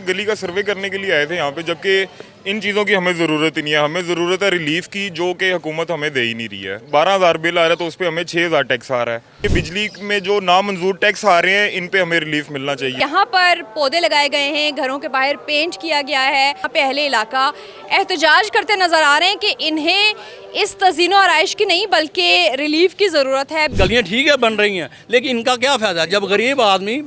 गली का सर्वे करने के लिए आए थे यहाँ पे, जबकि इन चीज़ों की हमें ज़रूरत ही नहीं है। हमें ज़रूरत है रिलीफ की, जो कि हुकूमत हमें दे ही नहीं रही है। 12,000 बिल आ रहा है तो उस पर हमें 6,000 टैक्स आ रहा है। ये बिजली में जो नामंजूर टैक्स आ रहे हैं, इन पे हमें रिलीफ मिलना चाहिए। यहाँ पर पौधे लगाए गए हैं, घरों के बाहर पेंट किया गया है। यहाँ पे अहले इलाका एहतजाज करते नजर आ रहे हैं कि इन्हें इस तज़ीनो आराइश की नहीं बल्कि रिलीफ की ज़रूरत है। गलियाँ ठीक है बन रही हैं, लेकिन इनका क्या फ़ायदा जब गरीब आदमी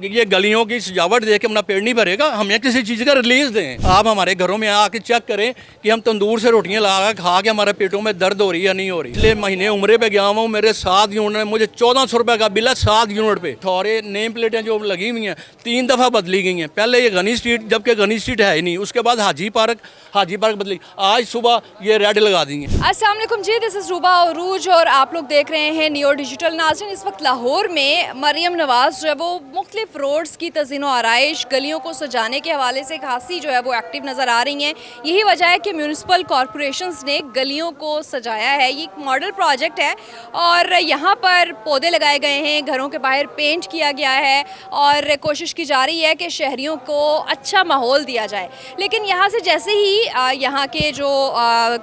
ये गलियों की सजावट देख के अपना पेट नहीं भरेगा। हमें किसी चीज़ का रिलीज़ दें। आप हमारे घरों में आके चेक करें कि हम तंदूर से रोटियां ला खा के हमारे पेटों में दर्द हो रही है या नहीं हो रही। पिछले महीने उम्रे पे गया हूँ, मेरे 7 यूनिट में मुझे 1400 रुपये का बिल है 7 यूनिट पे। थोड़े नेम प्लेटें जो लगी हुई हैं 3 दफ़ा बदली गई हैं। पहले ये गनी स्ट्रीट, जबकि गनी स्ट्रीट है ही नहीं, उसके बाद हाजी पार्क बदली। आज सुबह ये रेड लगा दी है। अस्सलाम वालेकुम जी, दिस इज़ रूबा अरूज और आप लोग देख रहे हैं नियो डिजिटल। नाज़रीन, इस वक्त लाहौर में मरियम नवाज़ जो है वो मुख्तलिफ रोड्स की तज़ीनो आराइश, गलियों को सजाने के हवाले से खासी जो है वो एक्टिव नज़र आ रही हैं। यही वजह है कि म्यूनिसिपल कॉरपोरेशंस ने गलियों को सजाया है। ये एक मॉडल प्रोजेक्ट है और यहाँ पर पौधे लगाए गए हैं, घरों के बाहर पेंट किया गया है और कोशिश की जा रही है कि शहरियों को अच्छा माहौल दिया जाए। लेकिन यहाँ से जैसे ही यहाँ के जो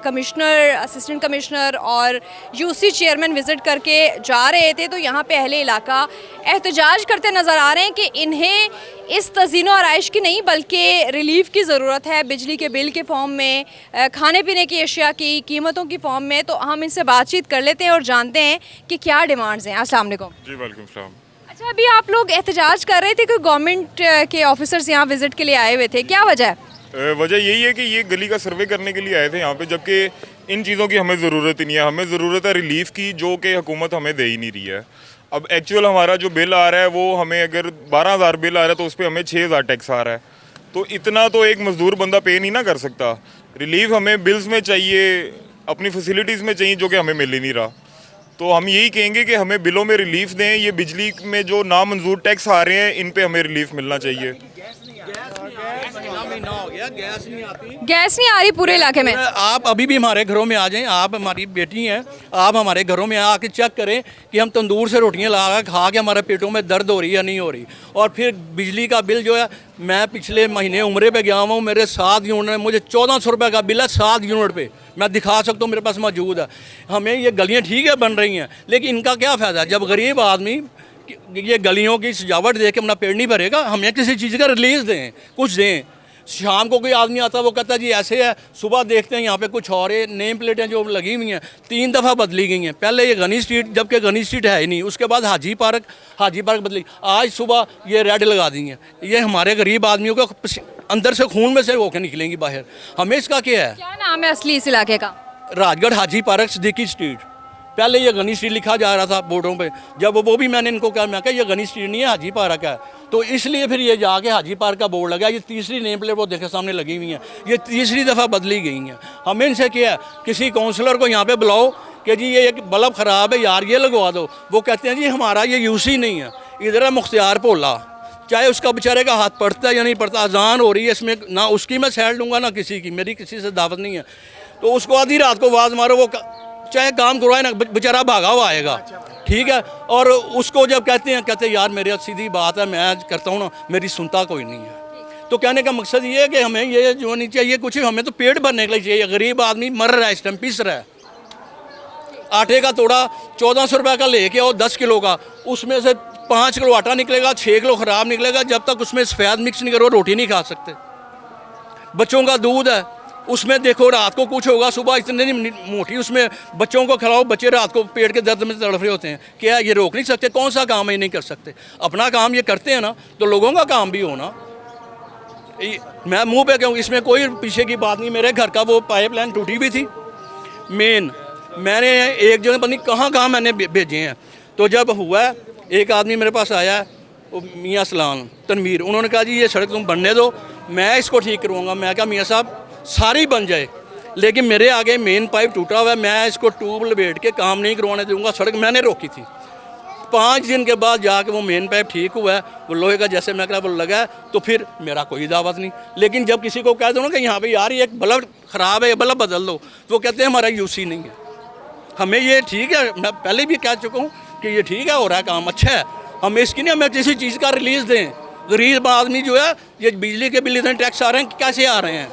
कमिश्नर, असिस्टेंट कमिश्नर और यूसी चेयरमैन विज़िट करके जा रहे थे, तो यहाँ पे अहले इलाका एहतजाज करते नज़र आ रहे हैं कि इन्हें इस तज़ीनो आराइश की नहीं बल्कि रिलीफ की ज़रूरत है। बिजली के बिल के फॉर्म में, खाने पीने की अशिया की कीमतों की फॉर्म में। तो हम इनसे बातचीत कर लेते हैं और जानते हैं कि क्या डिमांड्स हैं। अस्सलाम वालेकुम। जी वालेकुम सलाम। अच्छा, अभी आप लोग एहतजाज कर रहे थे कि गवर्नमेंट के ऑफिसर्स यहाँ विज़िट के लिए आए हुए थे, क्या वजह है? वजह यही है कि ये गली का सर्वे करने के लिए आए थे यहाँ पे, जबकि इन चीज़ों की हमें ज़रूरत ही नहीं है। हमें ज़रूरत है रिलीफ की, जो कि हुकूमत हमें दे ही नहीं रही है। अब एक्चुअल हमारा जो बिल आ रहा है वो हमें, अगर 12,000 बिल आ रहा है तो उस पर हमें 6,000 टैक्स आ रहा है। तो इतना तो एक मजदूर बंदा पे नहीं ना कर सकता। रिलीफ हमें बिल्स में चाहिए, अपनी फैसिलिटीज़ में चाहिए, जो कि हमें मिल ही नहीं रहा। तो हम यही कहेंगे कि हमें बिलों में रिलीफ दें। ये बिजली में जो नामंजूर टैक्स आ रहे हैं, इन पे हमें रिलीफ मिलना चाहिए। गैस नहीं आ रही पूरे इलाके में। आप अभी भी हमारे घरों में आ जाएं, आप हमारी बेटी हैं, आप हमारे घरों में आके चेक करें कि हम तंदूर से रोटियां ला खा के हमारे पेटों में दर्द हो रही है या नहीं हो रही। और फिर बिजली का बिल जो है, मैं पिछले महीने उम्रे पे गया हूँ, मेरे 7 यूनिट में मुझे 1400 रुपये का बिल है 7 यूनिट पे। मैं दिखा सकता हूँ, मेरे पास मौजूद है। हमें ये गलियाँ ठीक है बन रही हैं, लेकिन इनका क्या फ़ायदा जब गरीब आदमी ये गलियों की सजावट देख के अपना पेट नहीं भरेगा। हमें किसी चीज़ का रिलीज़ दें, कुछ दें। शाम को कोई आदमी आता है, वो कहता है जी ऐसे है, सुबह देखते हैं यहाँ पे कुछ और है। नेम प्लेटें जो लगी हुई हैं 3 दफ़ा बदली गई हैं। पहले ये गनी स्ट्रीट, जबकि गनी स्ट्रीट है ही नहीं, उसके बाद हाजी पार्क बदली। आज सुबह ये रेड लगा दी हैं। ये हमारे गरीब आदमियों को अंदर से खून में से होकर निकलेंगी बाहर। हमें इसका क्या है? क्या नाम है असली इस इलाके का? राजगढ़ हाजी पार्क सिद्दीकी स्ट्रीट। पहले ये गनी स्ट्रीट लिखा जा रहा था बोर्डों पे, जब वो भी मैंने इनको कहा, मैं कहा ये गनी स्ट्रीट नहीं है, हाजी पार्क है। तो इसलिए फिर ये जाके हाजी पार्क का बोर्ड लगा। ये तीसरी नेम प्लेट वो देखे सामने लगी हुई हैं, ये तीसरी दफ़ा बदली गई हैं। हमें इनसे क्या है, किसी काउंसलर को यहाँ पे बुलाओ कि जी ये एक बल्ब ख़राब है यार, ये लगवा दो। वो कहते हैं जी हमारा ये यूसी नहीं है। इधर है मुख्तियार पोला, चाहे उसका बेचारे का हाथ पड़ता है या नहीं पड़ता, अजान हो रही है इसमें, ना उसकी मैं सैर लूँगा ना किसी की, मेरी किसी से दावत नहीं है। तो उसको आधी रात को आवाज़ मारो, वो चाहे काम करवाए ना, बेचारा भागा हुआ आएगा, ठीक है। और उसको जब कहते हैं यार मेरी सीधी बात है, मैं करता हूँ ना, मेरी सुनता कोई नहीं है। तो कहने का मकसद ये है कि हमें ये जो नहीं चाहिए कुछ, हमें तो पेट भरने के लिए चाहिए। गरीब आदमी मर रहा है इस टाइम, पिस रहा है। आटे का तोड़ा 1400 रुपये का लेके आओ 10 किलो का, उसमें से 5 किलो आटा निकलेगा, 6 किलो ख़राब निकलेगा। जब तक उसमें सफ़ेद मिक्स नहीं करो रोटी नहीं खा सकते। बच्चों का दूध है, उसमें देखो रात को कुछ होगा, सुबह इतनी मोटी, उसमें बच्चों को खिलाओ, बच्चे रात को पेट के दर्द में तड़फ रहे होते हैं। क्या ये रोक नहीं सकते? कौन सा काम है ये नहीं कर सकते? अपना काम ये करते हैं ना, तो लोगों का काम भी होना। मैं मुंह पे कहूँ, इसमें कोई पीछे की बात नहीं। मेरे घर का वो पाइपलाइन टूटी हुई थी मेन, मैंने एक जगह पता नहीं कहाँ मैंने भेजे हैं। तो जब हुआ, एक आदमी मेरे पास आया, वो मियाँ सलाम तनवीर, उन्होंने कहा जी ये सड़क तुम बनने दो, मैं इसको ठीक करवाऊँगा। मैं कहा मियाँ साहब सारी बन जाए, लेकिन मेरे आगे मेन पाइप टूटा हुआ है, मैं इसको ट्यूब लपेट के काम नहीं करवाने दूंगा। सड़क मैंने रोकी थी। 5 दिन के बाद जाके वो मेन पाइप ठीक हुआ है, वो लोहे का जैसे मैं कहा वो लगा है, तो फिर मेरा कोई दावत नहीं। लेकिन जब किसी को कह दो ना कि यहाँ पे यार ये एक बल्ब ख़राब है, ये बल्ब बदल दो, तो वो कहते हैं हमारा यूसी नहीं है। हमें ये ठीक है, मैं पहले भी कह चुका हूँ कि ये ठीक है, हो रहा है काम अच्छा है, हमें इसकी नहीं, हमें किसी चीज़ का रिलीज़ दें। गरीब आदमी जो है ये बिजली के बिल इतने टैक्स आ रहे हैं कैसे आ रहे हैं?